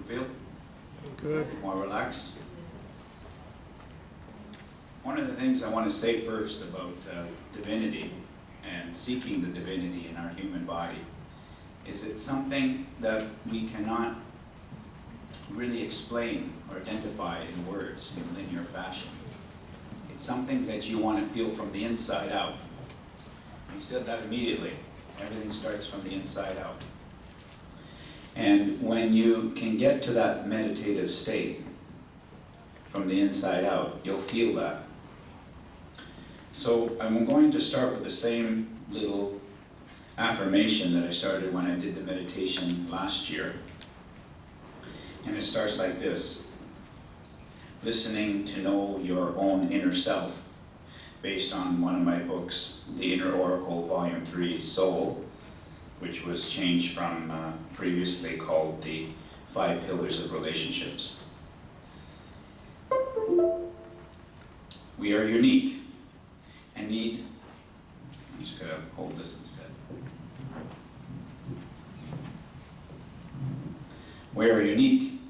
feel? Good. More relaxed? One of the things I want to say first about divinity and seeking the divinity in our human body is it's something that we cannot really explain or identify in words in linear fashion. It's something that you want to feel from the inside out. You said that immediately. Everything starts from the inside out. And when you can get to that meditative state from the inside out, you'll feel that. So I'm going to start with the same little affirmation that I started when I did the meditation last year. And it starts like this: listening to know your own inner self, based on one of my books, The Inner Oracle, Volume 3, Soul, which was changed from previously called The 5 Pillars of Relationships. We are unique and need, I'm just going to hold this instead. We are unique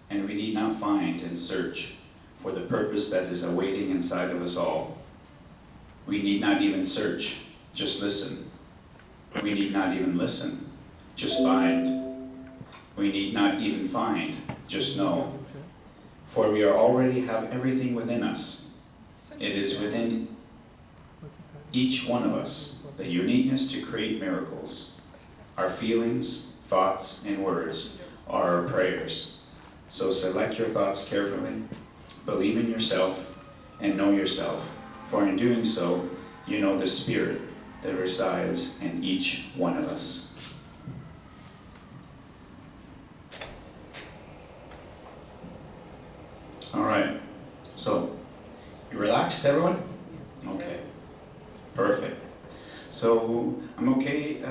and we need not find and search for the purpose that is awaiting inside of us all. We need not even search, just listen. We need not even listen, just find. We need not even find, just know. For we already have everything within us. It is within each one of us, the uniqueness to create miracles. Our feelings, thoughts, and words are our prayers. So select your thoughts carefully, believe in yourself, and know yourself. For in doing so, you know the spirit that resides in each one of us. All right, so you relaxed, everyone? Okay, perfect. So I'm okay.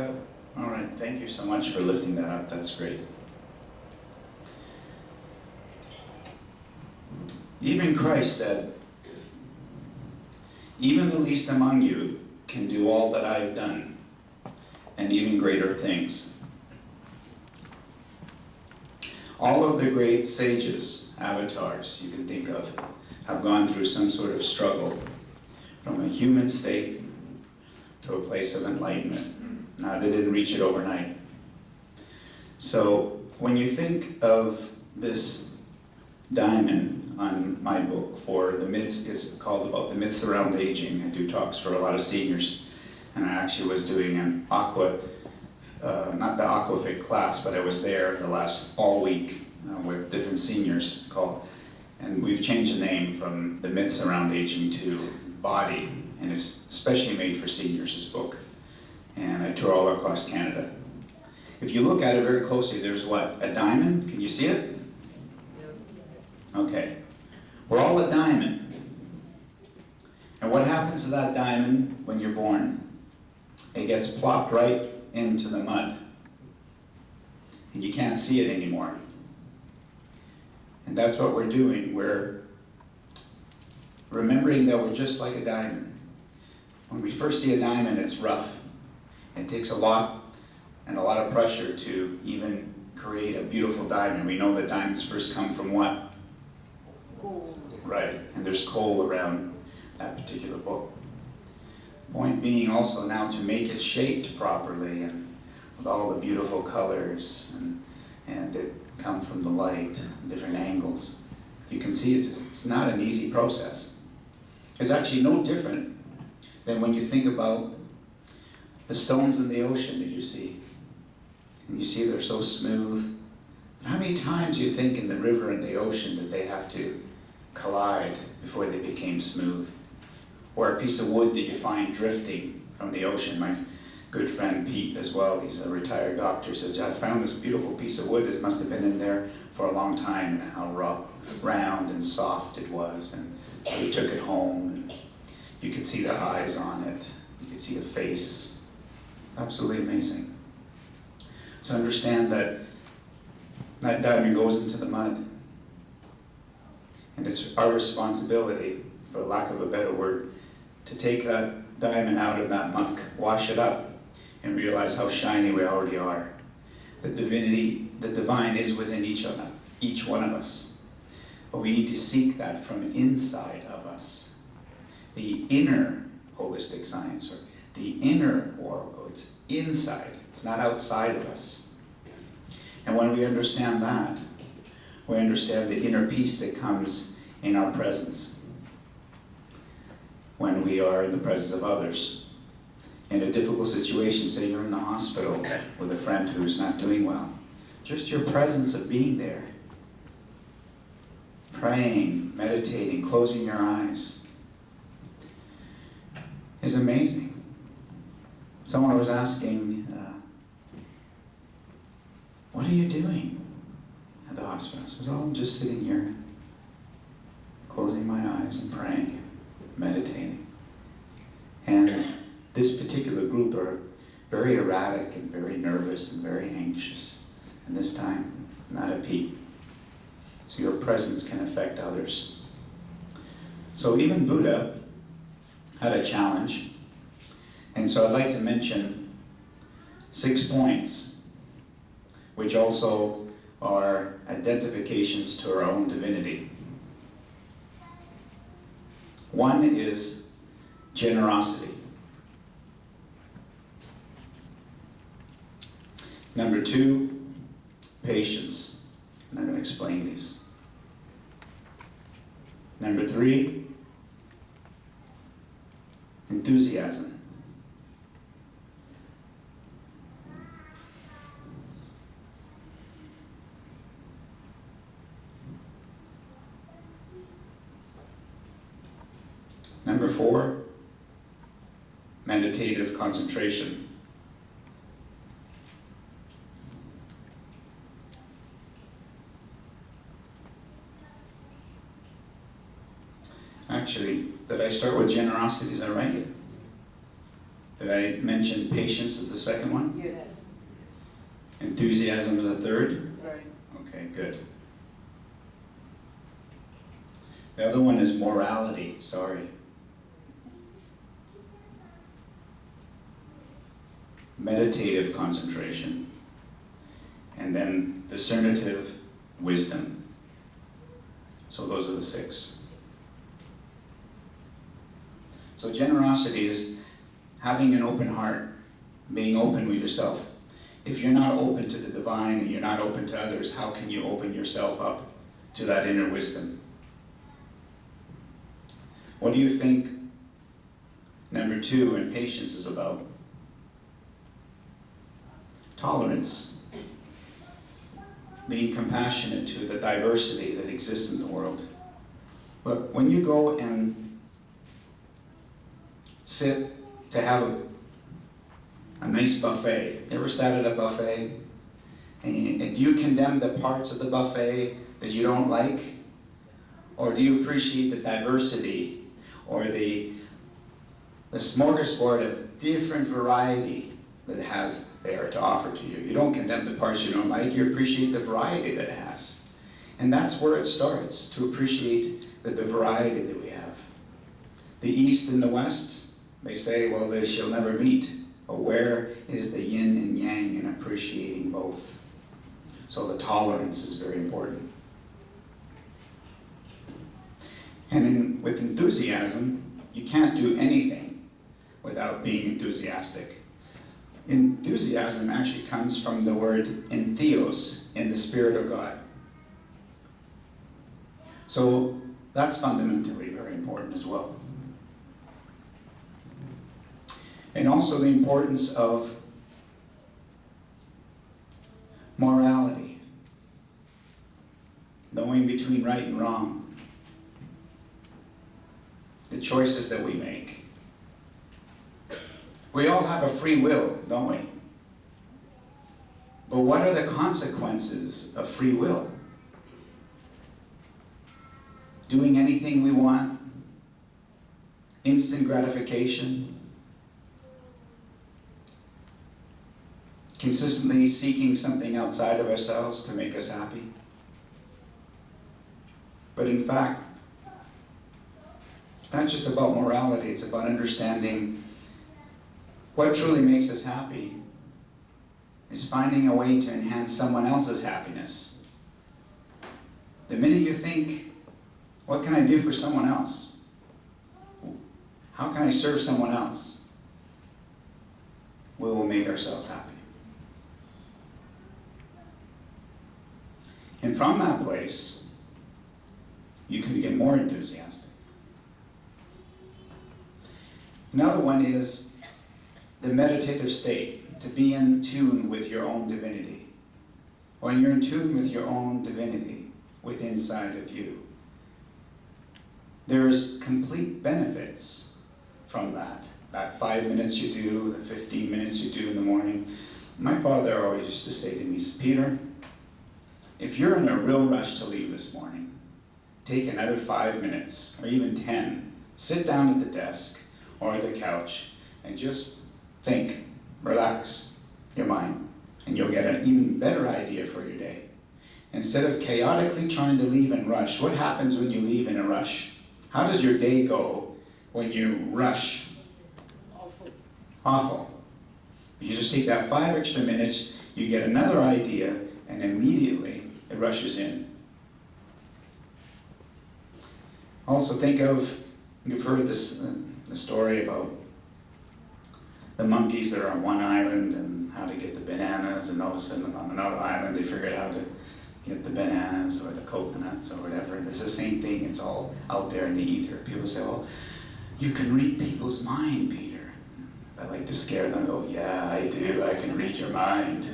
All right, thank you so much for lifting that up. That's great. Even Christ said, "Even the least among you can do all that I have done, and even greater things." All of the great sages, avatars you can think of, have gone through some sort of struggle from a human state to a place of enlightenment. Now, they didn't reach it overnight. So when you think of this diamond on my book for the myths, it's called about the myths around aging. I do talks for a lot of seniors, and I actually was doing an not the aquafit class, but I was there the last all week with different seniors and we've changed the name from the myths around aging to body, and it's especially made for seniors, this book. And I tour all across Canada. If you look at it very closely, there's what? A diamond? Can you see it? Okay. We're all a diamond. And what happens to that diamond when you're born? It gets plopped right into the mud. And you can't see it anymore. And that's what we're doing. We're remembering that we're just like a diamond. When we first see a diamond, it's rough. It takes a lot of pressure to even create a beautiful diamond. We know that diamonds first come from what? Gold. Right, and there's coal around that particular book. Point being also now to make it shaped properly and with all the beautiful colors and it come from the light, different angles. You can see it's not an easy process. It's actually no different than when you think about the stones in the ocean that you see. And you see they're so smooth. But how many times do you think in the river and the ocean that they have to collide before they became smooth? Or a piece of wood that you find drifting from the ocean. My good friend Pete as well, he's a retired doctor, says, "I found this beautiful piece of wood. This must have been in there for a long time," and how round and soft it was. And so he took it home, and you could see the eyes on it. You could see the face. Absolutely amazing. So understand that that diamond goes into the mud. And it's our responsibility, for lack of a better word, to take that diamond out of that muck, wash it up, and realize how shiny we already are. The divinity, the divine is within each of each one of us. But we need to seek that from inside of us. The inner holistic science, or the inner oracle, it's inside, it's not outside of us. And when we understand that, we understand the inner peace that comes in our presence. When we are in the presence of others. In a difficult situation, say you're in the hospital with a friend who's not doing well. Just your presence of being there, praying, meditating, closing your eyes, is amazing. Someone was asking, what are you doing at the hospital? I says, oh, I'm just sitting here, closing my eyes and praying, meditating. And this particular group are very erratic and very nervous and very anxious. And this time, not a peep. So your presence can affect others. So even Buddha had a challenge. And so I'd like to mention 6 points, which also are identifications to our own divinity. One is generosity. Number 2, patience. And I'm going to explain these. Number 3, enthusiasm. Number 4, meditative concentration. Actually, did I start with generosity? Is that right? Yes. Did I mention patience as the second one? Yes. Enthusiasm as the third? Right. Okay, good. The other one is morality, sorry. Meditative concentration. And then discernative wisdom. So those are the 6. So generosity is having an open heart, being open with yourself. If you're not open to the divine and you're not open to others, how can you open yourself up to that inner wisdom? What do you think number 2 in patience is about? Tolerance. Being compassionate to the diversity that exists in the world. Look, when you go and sit to have a nice buffet. You ever sat at a buffet? And do you condemn the parts of the buffet that you don't like? Or do you appreciate the diversity or the smorgasbord of different variety that it has there to offer to you? You don't condemn the parts you don't like, you appreciate the variety that it has. And that's where it starts, to appreciate the variety that we have. The East and the West, they say, well, they shall never meet. But where is the yin and yang in appreciating both? So the tolerance is very important. And with enthusiasm, you can't do anything without being enthusiastic. Enthusiasm actually comes from the word entheos, in the Spirit of God. So that's fundamentally very important as well. And also the importance of morality, knowing between right and wrong, the choices that we make. We all have a free will, don't we? But what are the consequences of free will? Doing anything we want, instant gratification, consistently seeking something outside of ourselves to make us happy. But in fact, it's not just about morality, it's about understanding what truly makes us happy is finding a way to enhance someone else's happiness. The minute you think, what can I do for someone else? How can I serve someone else? We will make ourselves happy. And from that place, you can get more enthusiastic. Another one is the meditative state, to be in tune with your own divinity. When you're in tune with your own divinity within inside of you, there's complete benefits from that. That 5 minutes you do, the 15 minutes you do in the morning. My father always used to say to me, Peter, if you're in a real rush to leave this morning, take another 5 minutes, or even 10, sit down at the desk or at the couch and just think, relax your mind, and you'll get an even better idea for your day. Instead of chaotically trying to leave and rush, what happens when you leave in a rush? How does your day go when you rush? Awful. You just take that 5 extra minutes, you get another idea, and immediately it rushes in. Also think of, you've heard this, the story about the monkeys that are on one island and how to get the bananas, and all of a sudden on another island they figured out how to get the bananas or the coconuts or whatever. And it's the same thing, it's all out there in the ether. People say, well, you can read people's mind, Peter. I like to scare them, go, yeah, I do, I can read your mind.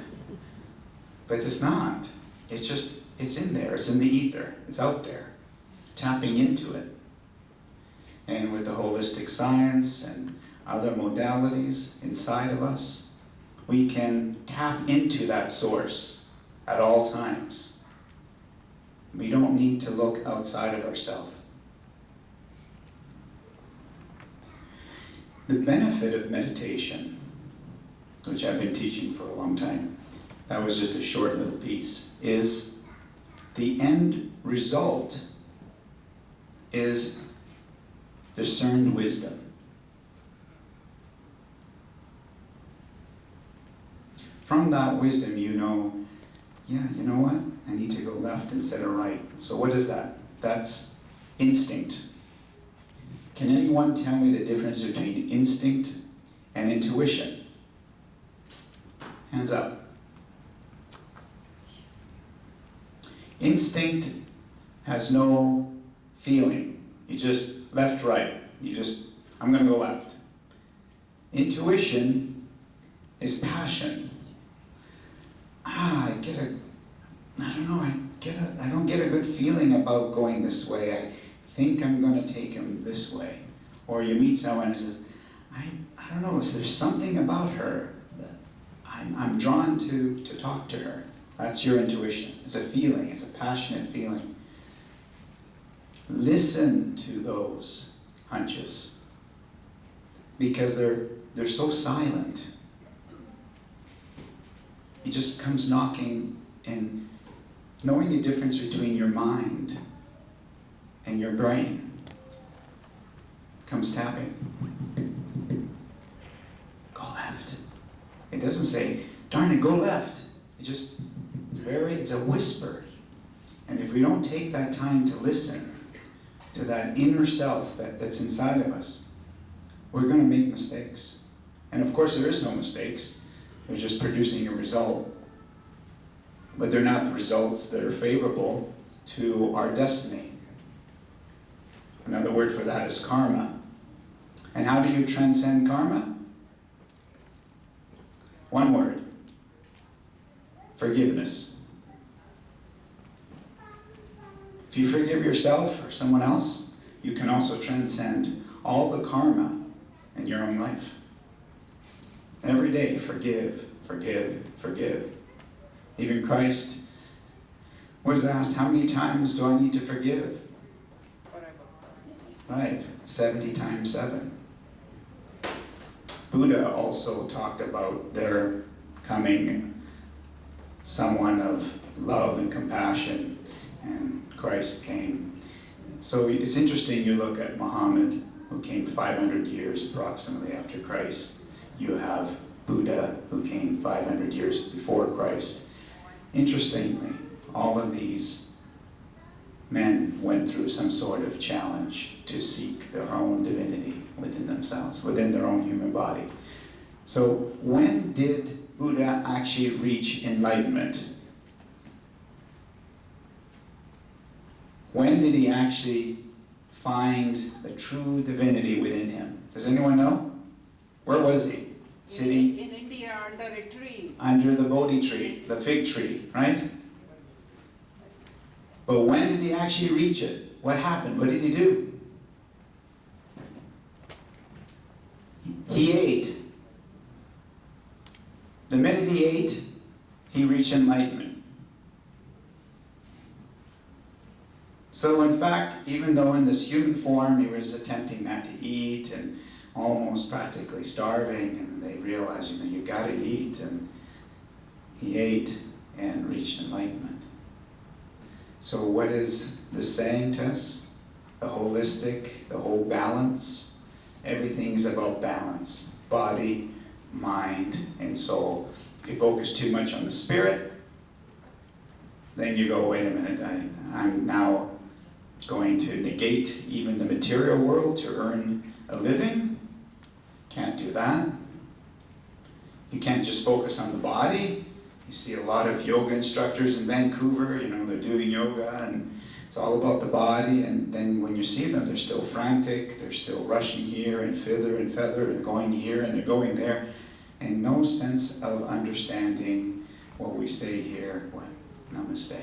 But it's not. It's just, it's in there, it's in the ether, it's out there, tapping into it. And with the holistic science and other modalities inside of us, we can tap into that source at all times. We don't need to look outside of ourselves. The benefit of meditation, which I've been teaching for a long time, that was just a short little piece, is the end result is discerned wisdom. From that wisdom, you know, yeah, you know what? I need to go left instead of right. So what is that? That's instinct. Can anyone tell me the difference between instinct and intuition? Hands up. Instinct has no feeling. You just left, right. You just, I'm going to go left. Intuition is passion. I don't get a good feeling about going this way. I think I'm going to take him this way. Or you meet someone who says, I don't know, there's something about her that I'm drawn to talk to her. That's your intuition. It's a feeling, it's a passionate feeling. Listen to those hunches because they're so silent. It just comes knocking, and knowing the difference between your mind and your brain comes tapping. Go left. It doesn't say, darn it, go left. It's a whisper. And if we don't take that time to listen to that inner self that's inside of us, we're going to make mistakes. And of course there is no mistakes. They're just producing a result. But they're not the results that are favorable to our destiny. Another word for that is karma. And how do you transcend karma? One word. Forgiveness. If you forgive yourself or someone else, you can also transcend all the karma in your own life. Every day, forgive, forgive, forgive. Even Christ was asked, how many times do I need to forgive? Right, 70 times 7. Buddha also talked about there coming someone of love and compassion, and Christ came. So it's interesting, you look at Muhammad, who came 500 years approximately after Christ. You have Buddha, who came 500 years before Christ. Interestingly, all of these men went through some sort of challenge to seek their own divinity within themselves, within their own human body. So when did Buddha actually reach enlightenment? When did he actually find the true divinity within him? Does anyone know? Where was he? Sitting in India under a tree. under the Bodhi tree, the fig tree, right? But when did he actually reach it? What happened? What did he do? He ate. The minute he ate, he reached enlightenment. So in fact, even though in this human form he was attempting not to eat and almost practically starving, and they realized, you gotta eat, and he ate and reached enlightenment. So what is this saying to us? The holistic, the whole balance. Everything is about balance. Body, mind, and soul. If you focus too much on the spirit, then you go, wait a minute, I'm now going to negate even the material world to earn a living. Can't do that. You can't just focus on the body. You see a lot of yoga instructors in Vancouver, they're doing yoga and it's all about the body, and then when you see them, they're still frantic, they're still rushing here and thither and going here and they're going there, and no sense of understanding what we say here, what namaste.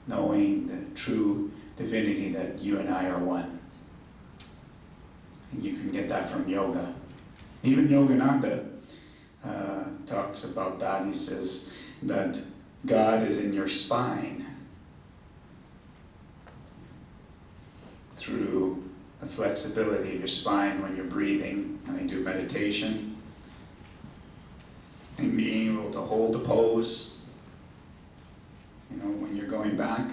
Knowing the true divinity that you and I are one. And you can get that from yoga. Even Yogananda talks about that. He says that God is in your spine through the flexibility of your spine when you're breathing and you do meditation, and being able to hold the pose, when you're going back,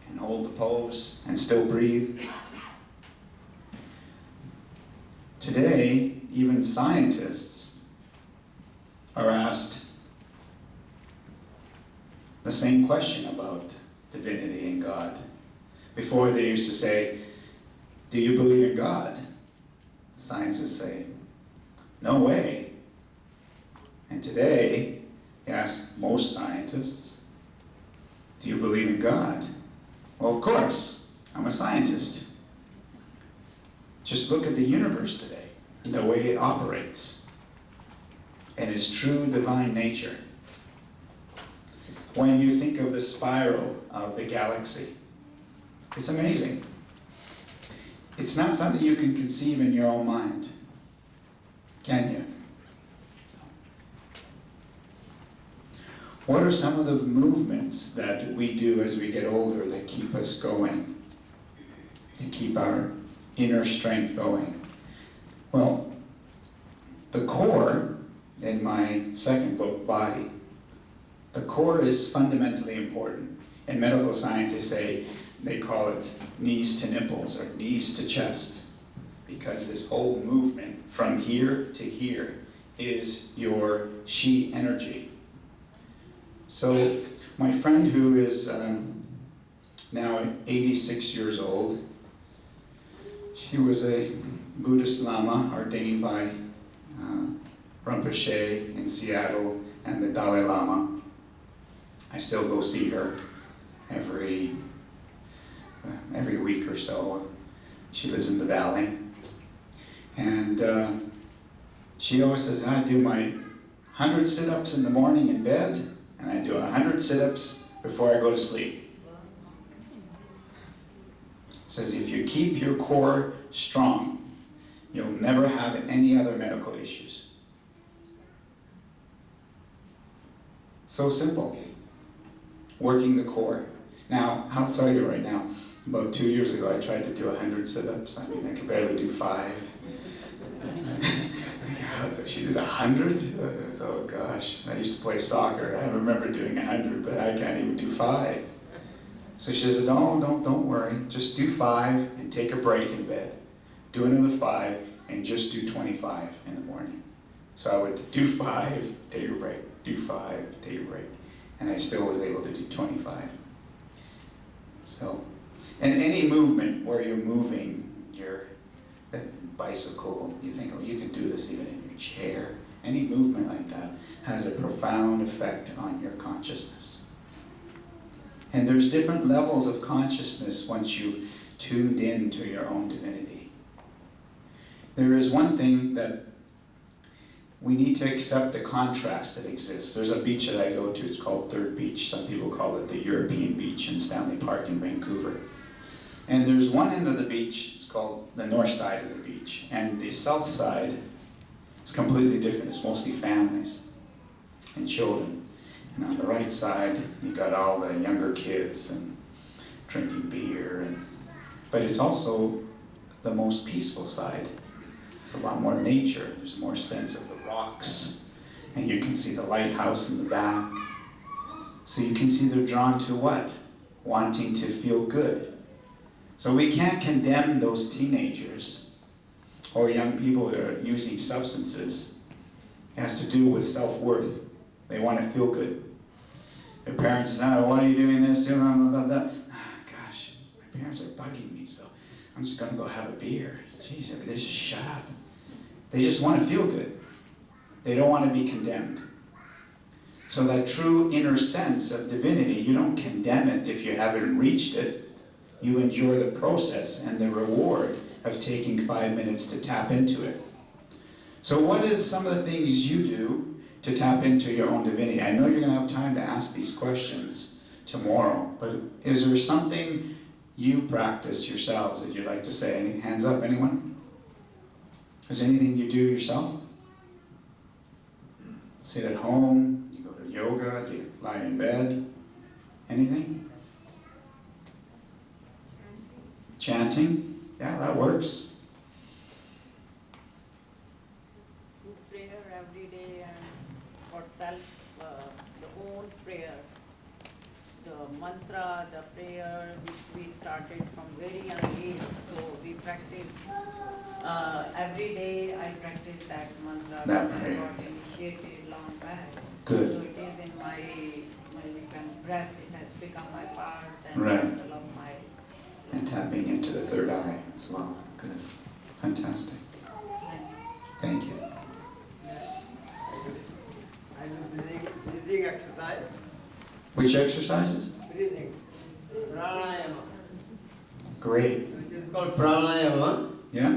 and hold the pose and still breathe. Today, even scientists are asked the same question about divinity and God. Before they used to say, do you believe in God? Scientists say, no way. And today, you ask most scientists, do you believe in God? Well, of course, I'm a scientist. Just look at the universe today and the way it operates and its true divine nature. When you think of the spiral of the galaxy, it's amazing. It's not something you can conceive in your own mind, can you? What are some of the movements that we do as we get older that keep us going, to keep our inner strength going? Well, the core, in my second book, Body, the core is fundamentally important. In medical science, they call it knees to nipples or knees to chest, because this whole movement from here to here is your chi energy. So my friend who is now 86 years old, she was a Buddhist Lama ordained by Rinpoche in Seattle and the Dalai Lama. I still go see her every week or so. She lives in the valley. And she always says, I do my 100 sit-ups in the morning in bed, and I do 100 sit-ups before I go to sleep. Says if you keep your core strong, you'll never have any other medical issues. So simple. Working the core. Now, I'll tell you right now, about 2 years ago I tried to do 100 sit-ups. I could barely do 5. She did 100? Oh gosh, I used to play soccer. I remember doing 100, but I can't even do 5. So she says, no, don't worry. Just do 5 and take a break in bed. Do another 5 and just do 25 in the morning. So I would do 5, take a break, do 5, take a break. And I still was able to do 25. So, and any movement where you're moving your bicycle, you think, oh, you can do this even in your chair. Any movement like that has a profound effect on your consciousness. And there's different levels of consciousness once you've tuned in to your own divinity. There is one thing that we need to accept the contrast that exists. There's a beach that I go to, it's called Third Beach. Some people call it the European Beach in Stanley Park in Vancouver. And there's one end of the beach, it's called the north side of the beach. And the south side is completely different. It's mostly families and children. And on the right side, you got all the younger kids and drinking beer. But it's also the most peaceful side. It's a lot more nature. There's more sense of the rocks. And you can see the lighthouse in the back. So you can see they're drawn to what? Wanting to feel good. So we can't condemn those teenagers or young people that are using substances. It has to do with self-worth. They want to feel good. Their parents say, oh, why are you doing this? Gosh, my parents are bugging me, so I'm just going to go have a beer. Jeez, they just shut up. They just want to feel good. They don't want to be condemned. So that true inner sense of divinity, you don't condemn it if you haven't reached it. You enjoy the process and the reward of taking 5 minutes to tap into it. So what is some of the things you do to tap into your own divinity? I know you're going to have time to ask these questions tomorrow, but is there something you practice yourselves that you'd like to say? Any hands up, anyone? Is there anything you do yourself? Sit at home, you go to yoga, do you lie in bed? Anything? Chanting? Yeah, that works. Prayer every day and for self, the own prayer. The mantra, the prayer which we started from very young age. So we practice every day. I practice that mantra That which prayer. I got initiated long back. Good. So it is in my breath. It has become my part and Right. part of my. And tapping into the third eye as well. Good. Fantastic. Thank you. I do breathing exercise. Which exercises? Breathing. Pranayama. Great. It is called pranayama, Yeah?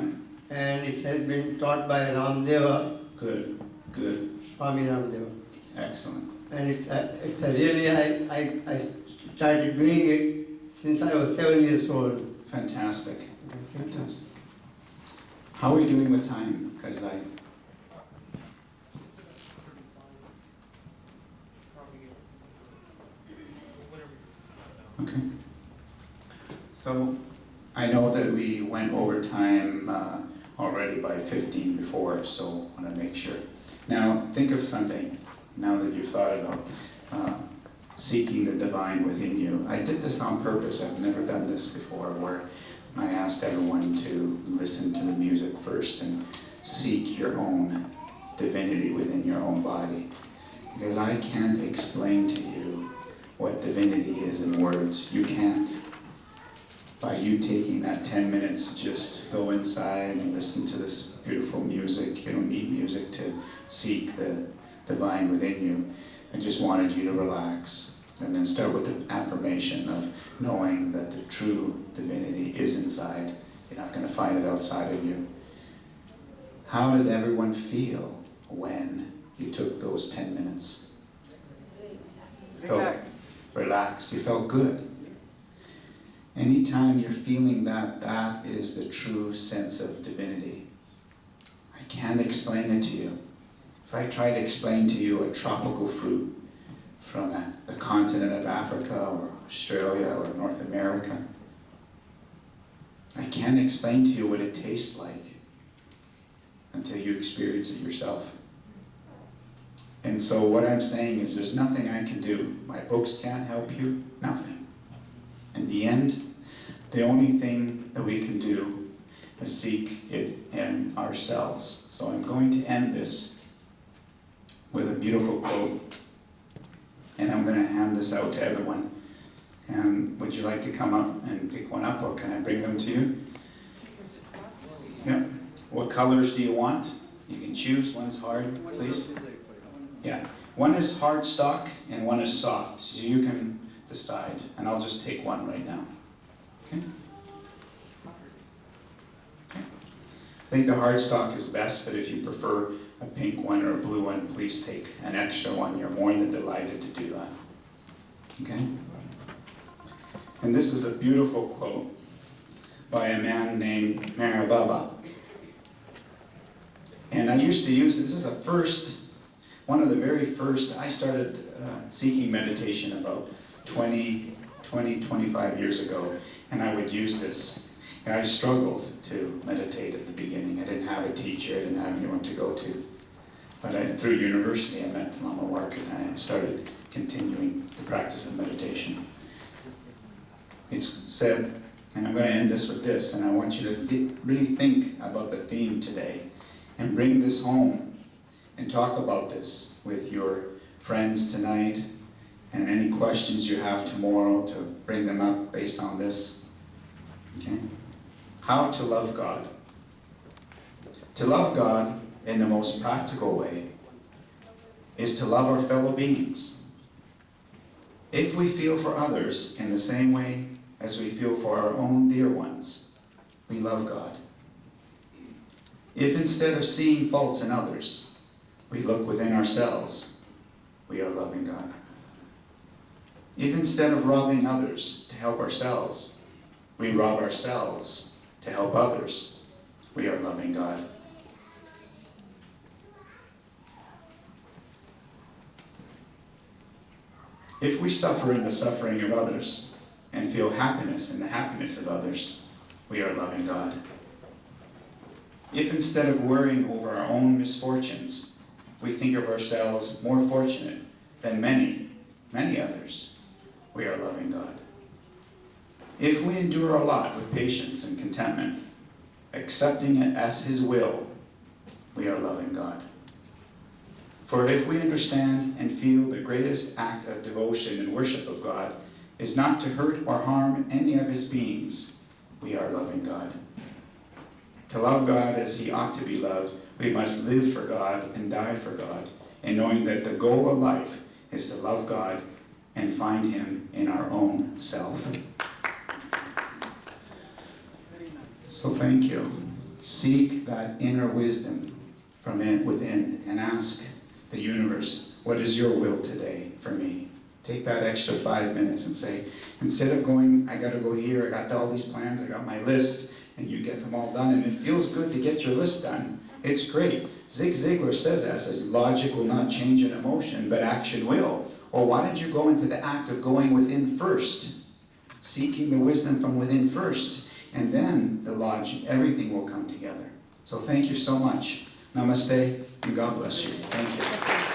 and it has been taught by Ramdeva, Good. Good. Swami Ramdeva. Excellent. And it's a really, I started doing it since I was 7 years old. Fantastic. Fantastic. How are we doing with time? Because Okay. So I know that we went over time already by 15 before, so I want to make sure. Now think of something, now that you've thought about seeking the divine within you. I did this on purpose. I've never done this before, where I asked everyone to listen to the music first and seek your own divinity within your own body. Because I can't explain to you what divinity is in words. You can't. By you taking that 10 minutes, just go inside and listen to this beautiful music. You don't need music to seek the divine within you. I just wanted you to relax and then start with the affirmation of knowing that the true divinity is inside. You're not going to find it outside of you. How did everyone feel when you took those 10 minutes? Relax. Relaxed. You felt good. Anytime you're feeling that, that is the true sense of divinity. I can't explain it to you. If I try to explain to you a tropical fruit from the continent of Africa or Australia or North America, I can't explain to you what it tastes like until you experience it yourself. And so what I'm saying is there's nothing I can do. My books can't help you, nothing. In the end, the only thing that we can do is seek it in ourselves. So I'm going to end this with a beautiful quote, and I'm going to hand this out to everyone. And would you like to come up and pick one up, or can I bring them to you? Yeah. What colors do you want? You can choose. One's hard, please. Yeah. One is hard stock and one is soft. So you can decide. And I'll just take one right now. Okay? Okay. I think the hard stock is best, but if you prefer a pink one or a blue one, please take an extra one. You're more than delighted to do that. Okay? And this is a beautiful quote by a man named Marababa. And I used to use, this is one of the very first, I started seeking meditation about 25 years ago, and I would use this. And I struggled to meditate at the beginning. I didn't have a teacher, I didn't have anyone to go to. But through university I met Lama Wark, and I started continuing the practice of meditation. It's said, and I'm going to end this with this, and I want you to really think about the theme today, and bring this home, and talk about this with your friends tonight, and any questions you have tomorrow to bring them up based on this. Okay? How to love God. To love God in the most practical way is to love our fellow beings. If we feel for others in the same way as we feel for our own dear ones, we love God. If instead of seeing faults in others, we look within ourselves, we are loving God. If instead of robbing others to help ourselves, we rob ourselves to help others, we are loving God. If we suffer in the suffering of others and feel happiness in the happiness of others, we are loving God. If instead of worrying over our own misfortunes, we think of ourselves more fortunate than many, many others, we are loving God. If we endure a lot with patience and contentment, accepting it as His will, we are loving God. For if we understand and feel the greatest act of devotion and worship of God is not to hurt or harm any of His beings, we are loving God. To love God as He ought to be loved, we must live for God and die for God, and knowing that the goal of life is to love God and find Him in our own self. So thank you. Seek that inner wisdom from within and ask the universe, what is your will today for me? Take that extra 5 minutes and say, instead of going, I got to go here, I got all these plans, I got my list, and you get them all done, and it feels good to get your list done. It's great. Zig Ziglar says that, says logic will not change an emotion, but action will. Or why don't you go into the act of going within first, seeking the wisdom from within first, and then the logic, everything will come together. So thank you so much. Namaste, and God bless you. Thank you.